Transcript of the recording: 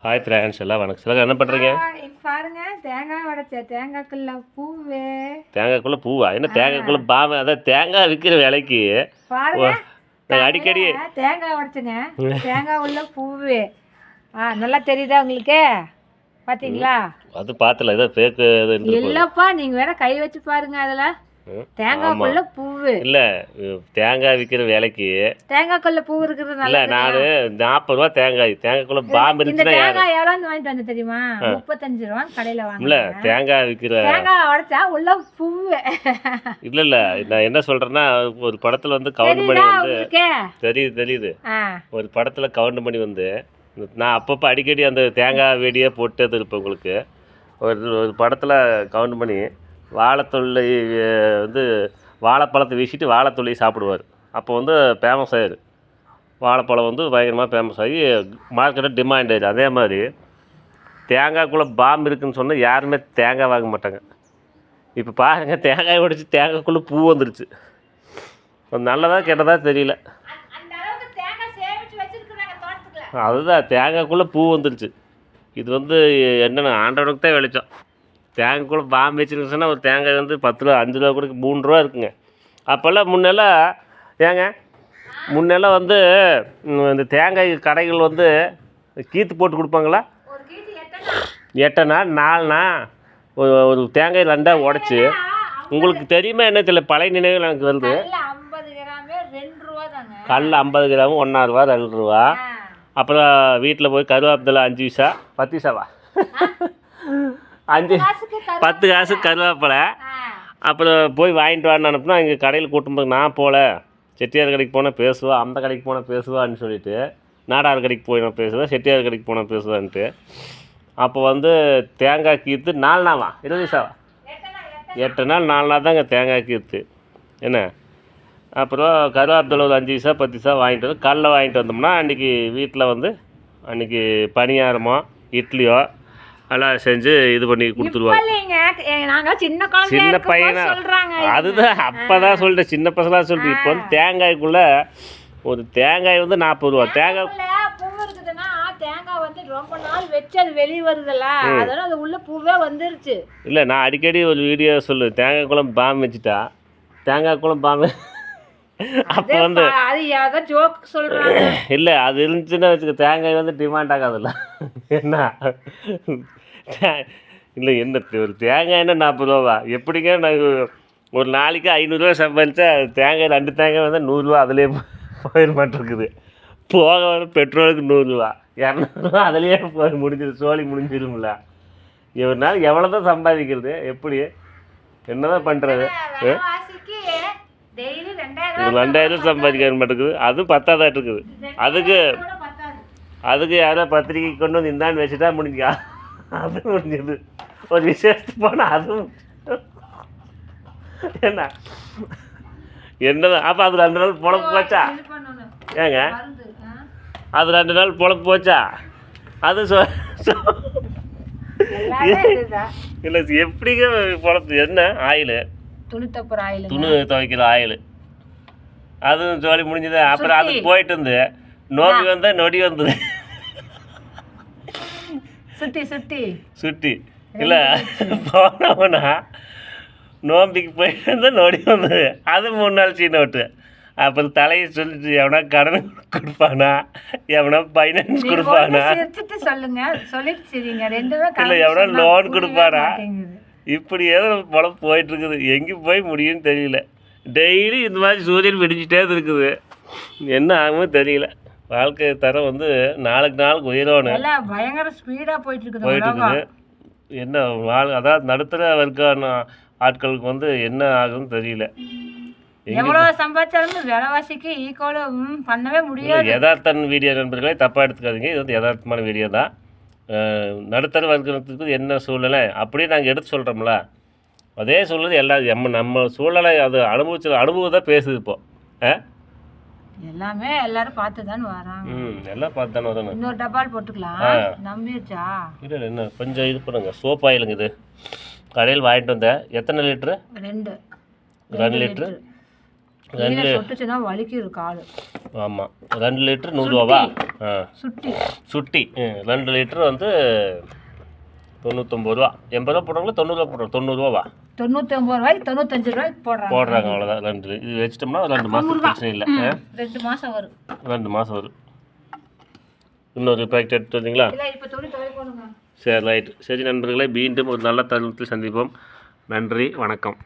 Hi friends எல்லாம் வணக்கம். சிலர் என்ன பண்ணுறீங்க? பாருங்க தேங்காய் உடைச்ச தேங்காய்க்குள்ள பூவே. தேங்காய்க்குள்ளே பூவா? என்ன தேங்காய்க்குள்ளே பாவை? அதான் தேங்காய் விற்கிற விலைக்கு பாருங்க நாங்கள் அடிக்கடி தேங்காய் உடைச்சுங்க, தேங்காய் உள்ள பூவே. நல்லா தெரியுதா உங்களுக்கு? பார்த்தீங்களா? அது பார்த்தல, ஏதோ ஃபேக்கு இல்லைப்பா, நீங்கள் வேற கை வச்சு பாருங்க. அதில் தேங்காய்க்குள்ள பூவு இல்லை. தேங்காய் விற்கிற விலைக்கு தேங்காய்க்குள்ள பூ இருக்கிறது இல்லை. நான் 40 ரூபா தேங்காய்க்குள்ளே பாம்பு இந்த இருந்துச்சுன்னா தேங்காய் எவ்வளோன்னு வாங்கிட்டு வந்து தெரியுமா? 35 ரூபா கடையில் வாங்க. இல்லை, தேங்காய் விற்கிற தேங்காய் உடைச்சா உள்ள பூவு. இல்லை இல்லை, நான் என்ன சொல்கிறேன்னா, ஒரு படத்தில் வந்து கவுண்ட் பண்ணி தெரியுது. ஒரு படத்தில் கவுண்ட் பண்ணி நான் அப்பப்போ அடிக்கடி அந்த தேங்காய் வெடியை போட்டது இருப்பேன் உங்களுக்கு. ஒரு படத்தில் கவுண்ட் பண்ணி வாழைத்தொல்லை வாழைப்பழத்தை வீசிட்டு வாழைத்தொல்லையை சாப்பிடுவார். அப்போ ஃபேமஸ் ஆயிரு. வாழைப்பழம் பயங்கரமாக ஃபேமஸ் ஆகி மார்க்கெட்டில் டிமாண்ட் ஆயிடுது. அதே மாதிரி தேங்காய்க்குள்ளே பாம்பு இருக்குதுன்னு சொன்னால் யாருமே தேங்காய் வாங்க மாட்டாங்க. இப்போ பாருங்கள், தேங்காய் உடைச்சி தேங்காய்க்குள்ளே பூ வந்துருச்சு. நல்லதா கெட்டதா தெரியல. அதுதான், தேங்காய்க்குள்ளே பூ வந்துருச்சு. இது என்னென்ன ஆண்டவனுக்கு தான் வெளிச்சம். தேங்காய்க்குள்ளே பாம்பு வச்சுன்னு சொன்னால் ஒரு தேங்காய் 10 ரூபா 5 ரூபா கூட 3 ரூபா இருக்குங்க. அப்போல்லாம் முன்னெல்லாம் இந்த தேங்காய் கடைகள் கீத்து போட்டு கொடுப்பாங்களா? 8 நாள் 4 நாள் ஒரு தேங்காய் 2 உடச்சி. உங்களுக்கு தெரியுமா என்ன தெரியல, பழைய நினைவுகள் எனக்கு வருது. கல் 50 கிராம் 1 ரூபா 2 ரூபா. அப்புறம் வீட்டில் போய் கருவேப்பிலை 5 பைசா 10 பைசாவா 10 காசு கருவேப்பிலை. அப்புறம் போய் வாங்கிட்டு வான்னு அனுப்புனா இங்கே கடையில் கூட்டும்போது நான் போகல, செட்டியார் கடைக்கு போனால் பேசுவா, அந்த கடைக்கு போனால் பேசுவான்னு சொல்லிவிட்டு நாடார் கடைக்கு போய் நான் பேசுவேன், செட்டியார் கடைக்கு போனால் பேசுவான்ட்டு. அப்போ தேங்காய் கீர்த்து 4 நாளா 20 பைசாவா 8 நாள் 4 நாள் தாங்க தேங்காய் கீர்த்து என்ன. அப்புறம் கருவேப்பிலை ஒரு 5 பைசா 10 பைசா வாங்கிட்டு கடலை வாங்கிட்டு வந்தோம்னா அன்றைக்கி வீட்டில் அன்றைக்கி பணியாரமோ இட்லியோ எல்லாம் செஞ்சு இது பண்ணி கொடுத்துருவாங்க. சின்ன பையனா அதுதான் அப்போ தான் சொல்லிட்டேன், சின்ன பசங்களாக சொல்லிட்டு. இப்போ தேங்காய்க்குள்ளே ஒரு தேங்காய் 40 ரூபா. தேங்காய் ரொம்ப நாள் வச்சு அது வெளியே வருதுல்ல, அதனால அது உள்ள பூவே வந்துருச்சு. இல்லை, நான் அடிக்கடி ஒரு வீடியோ சொல்லுவேன், தேங்காய் குழம்பு பாம்பு வச்சுட்டா தேங்காய் குழம்பு பாம்பு. அப்போ அது ஜோக் சொல்கிறாங்க. இல்லை, அது இருந்துச்சுன்னா வச்சுக்க, தேங்காய் டிமாண்ட் ஆகாதுல்ல. என்ன இல்லை, என்ன ஒரு தேங்காய் 40 ரூபா எப்படிங்க? நான் ஒரு நாளைக்கு 500 ரூபா சம்பாதிச்சா தேங்காய் 2 தேங்காய் 100 ரூபா அதிலே போயிட மாட்டிருக்குது. போக பெட்ரோலுக்கு 100 ரூபா 200 ரூபா அதிலேயே போய் முடிஞ்சிடும், சோழி முடிஞ்சிடும்ல. ஒரு நாள் எவ்வளோ தான் சம்பாதிக்கிறது? எப்படி என்னதான் பண்ணுறது? 2000 சம்பாதிக்க மாட்டேங்குது, அதுவும் 10 இருக்குது. அதுக்கு யாரோ பத்திரிக்கை கொண்டு இந்தான்னு வச்சுட்டா முடிஞ்சா அது முடிஞ்சது. ஒரு விசேஷத்துக்கு போனால் அதுவும் என்னதான். அப்போ அது 2 நாள் பொழப்பு போச்சா? ஏங்க, அது 2 நாள் பொழப்பு போச்சா? அது இல்லை, எப்படிங்க பொழப்பு? என்ன ஆயில், துணி துவைக்கிற ஆயில், அதுவும் ஜோலி முடிஞ்சது. அப்புறம் அதுக்கு போயிட்டு நோம்பி நொடி வந்தது. சுட்டி இல்லை, போனோம்னா நோம்பிக்கு போயிட்டு நொடி வந்தது. அது 3 நாள் சீனோட்டு. அப்புறம் தலையை சொல்லிட்டு எவனா கடன் கொடுப்பானா, எவனா ஃபைனான்ஸ் கொடுப்பானா, இல்லை எவனா லோன் கொடுப்பானா, இப்படி ஏதோ பொழப்பு போயிட்டுருக்குது. எங்கே போய் முடியும்னு தெரியல. டெய்லி இந்த மாதிரி சூரியன் வெடிச்சிட்டே இருக்குது. என்ன ஆகுமோ தெரியல. வாழ்க்கை தரம் நாளுக்கு நாளுக்கு உயரோன்னு பயங்கர ஸ்பீடாக போயிட்டுருக்குது. என்ன அதாவது நடுத்தர வர்க்கான ஆட்களுக்கு என்ன ஆகுதுன்னு தெரியல. எவ்வளோ சம்பாதிச்சாலும் விலைவாசிக்கு ஈக்குவலாக பண்ணவே முடியாது. யதார்த்தன் வீடியோ நண்பர்களே, தப்பாக எடுத்துக்காதீங்க. இது யதார்த்தமான வீடியோ தான். நடுத்தர வர்க்கத்துக்கு என்ன சூழ்நிலை அப்படியே நாங்கள் எடுத்து சொல்கிறோம்ல, அதே சொல்கிறது எல்லாரும் நம்ம சூழ்நிலை அது அனுபவத்தை பேசுது. இப்போது எல்லாமே எல்லாரும் பார்த்து தானே வராங்க. எல்லாம் பார்த்து தானே வரணும். இன்னொரு டப்பால் போட்டுக்கலாம். நம்பிடுச்சா? இல்லை என்ன கொஞ்சம் இது பண்ணுங்க. சோப் ஆயிலுங்க இது கடையில் வாங்கிட்டு வந்தேன். எத்தனை லிட்ரு? 2 லிட்ரு. கீழே சொட்டுச்சுன்னா வலிக்குது காலு. ஆமாம் 2 லிட்டர் 100 ஆ சுட்டி சுட்டி 2 லிட்டர் வந்து 99 ரூபா. 80 ரூபா போடுறாங்களா 90 ரூபா போடுறாங்க? 90 ரூபாவா? 99 ரூபாய்க்கு 95 ரூபாய்க்கு போடுறாங்க. அவ்வளோதான். 2 இது வச்சிட்டோம்னா 2 மாதம் பிரச்சனை இல்லை. 2 மாதம் வரும். 2 மாதம் வரும். இன்னொரு பேக்கெட் எடுத்து வந்தீங்களா? இல்லை இப்போ துணி துவைக்கணுங்க. சரி ரைட். சரி நண்பர்களே, மீண்டும் ஒரு நல்ல தருணத்தில் சந்திப்போம். நன்றி, வணக்கம்.